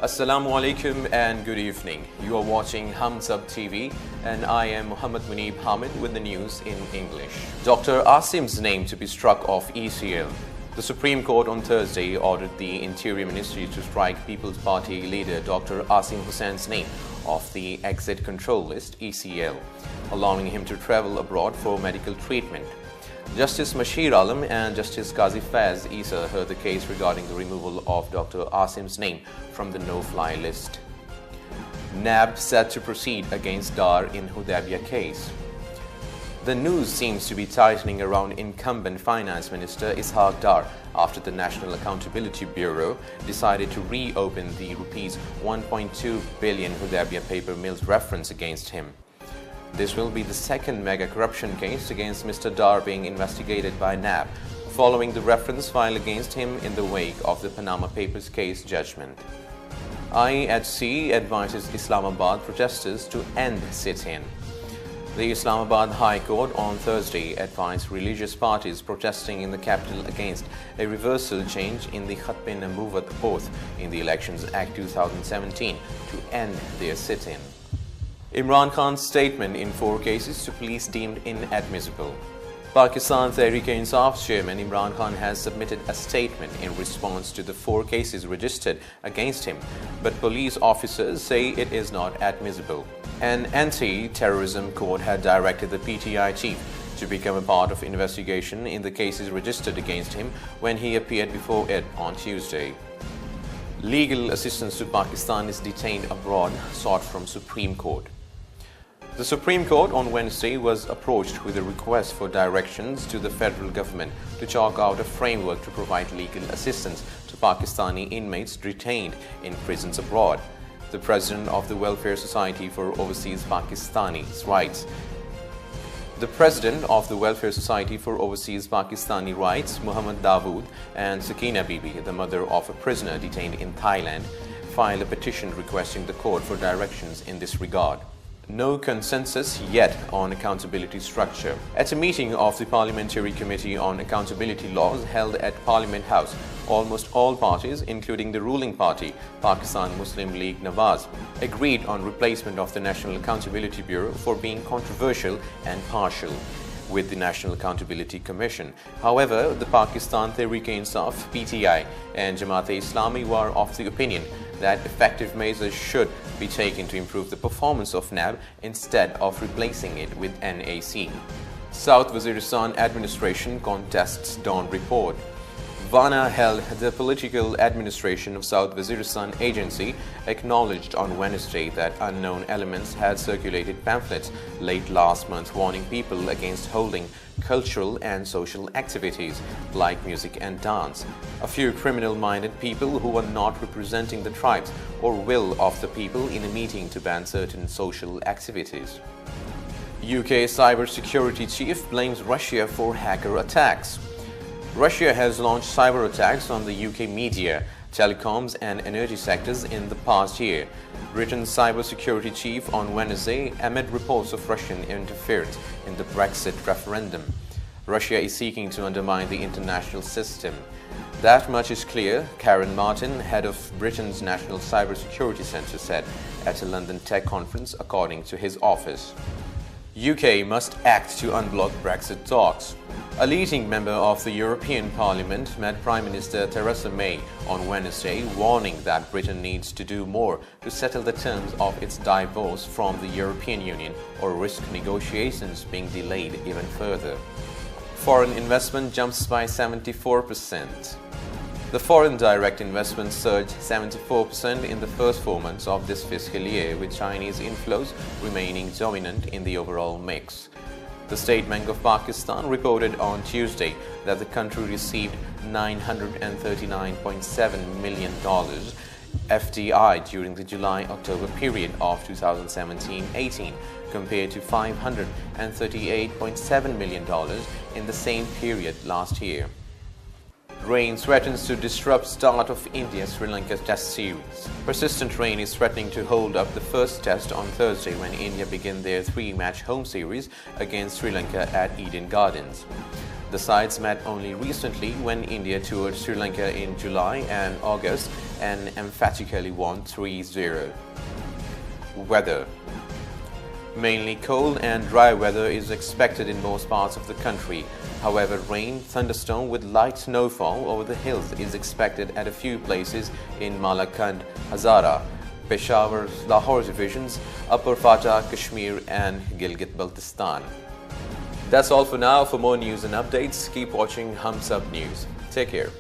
Assalamu alaikum and good evening. You are watching HumSub.TV and I am Muhammad Munib Hamid with the news in English. Dr. Asim's name to be struck off ECL. The Supreme Court on Thursday ordered the Interior Ministry to strike People's Party leader Dr. Asim Hussein's name off the Exit Control List (ECL), allowing him to travel abroad for medical treatment. Justice Mashir Alam and Justice Qazi Faiz Isa heard the case regarding the removal of Dr. Asim's name from the no-fly list. NAB set to proceed against Dar in Hudaybiyah case. The news seems to be tightening around incumbent Finance Minister Ishaq Dar after the National Accountability Bureau decided to reopen the Rs 1.2 billion Hudaybiyah paper mills reference against him. This will be the second mega corruption case against Mr. Dar being investigated by NAB, following the reference filed against him in the wake of the Panama Papers case judgment. IHC advises Islamabad protesters to end sit-in. The Islamabad High Court on Thursday advised religious parties protesting in the capital against a reversal change in the Khatm-e-Nabuwat oath in the Elections Act 2017 to end their sit-in. Imran Khan's statement in 4 cases to police deemed inadmissible. Pakistan Tehreek-e-Insaf chairman Imran Khan has submitted a statement in response to the 4 cases registered against him, but police officers say it is not admissible. An anti-terrorism court had directed the PTI chief to become a part of investigation in the cases registered against him when he appeared before it on Tuesday. Legal assistance to Pakistan is detained abroad sought from Supreme Court. The Supreme Court on Wednesday was approached with a request for directions to the federal government to chalk out a framework to provide legal assistance to Pakistani inmates detained in prisons abroad. The president of the Welfare Society for Overseas Pakistanis writes, Muhammad Dawood and Sakina Bibi, the mother of a prisoner detained in Thailand, filed a petition requesting the court for directions in this regard. No consensus yet on accountability structure. At a meeting of the Parliamentary Committee on Accountability Laws held at Parliament House, almost all parties, including the ruling party, Pakistan Muslim League Nawaz, agreed on replacement of the National Accountability Bureau for being controversial and partial with the National Accountability Commission. However, the Pakistan Tehreek-e-Insaf (PTI) and Jamaat-e-Islami were of the opinion that effective measures should be taken to improve the performance of NAB instead of replacing it with NAC. South Waziristan administration contests Dawn report. Vana held the political administration of South Waziristan agency acknowledged on Wednesday that unknown elements had circulated pamphlets late last month warning people against holding cultural and social activities like music and dance. A few criminal-minded people who were not representing the tribes or will of the people in a meeting to ban certain social activities. UK cybersecurity chief blames Russia for hacker attacks. Russia has launched cyber attacks on the UK media, telecoms and energy sectors in the past year. Britain's cybersecurity chief on Wednesday amid reports of Russian interference in the Brexit referendum. Russia is seeking to undermine the international system. That much is clear, Karen Martin, head of Britain's National Cybersecurity Centre, said at a London tech conference, according to his office. UK must act to unblock Brexit talks. A leading member of the European Parliament met Prime Minister Theresa May on Wednesday, warning that Britain needs to do more to settle the terms of its divorce from the European Union or risk negotiations being delayed even further. Foreign investment jumps by 74%. The foreign direct investment surged 74% in the first 4 months of this fiscal year, with Chinese inflows remaining dominant in the overall mix. The State Bank of Pakistan reported on Tuesday that the country received $939.7 million FDI during the July-October period of 2017-18, compared to $538.7 million in the same period last year. Rain threatens to disrupt start of India-Sri Lanka Test series. Persistent rain is threatening to hold up the first test on Thursday when India begin their three-match home series against Sri Lanka at Eden Gardens. The sides met only recently when India toured Sri Lanka in July and August and emphatically won 3-0. Weather. Mainly cold and dry weather is expected in most parts of the country. However, rain, thunderstorm with light snowfall over the hills is expected at a few places in Malakand, Hazara, Peshawar, Lahore divisions, Upper Fata, Kashmir and Gilgit-Baltistan. That's all for now. For more news and updates, keep watching HumSub News. Take care.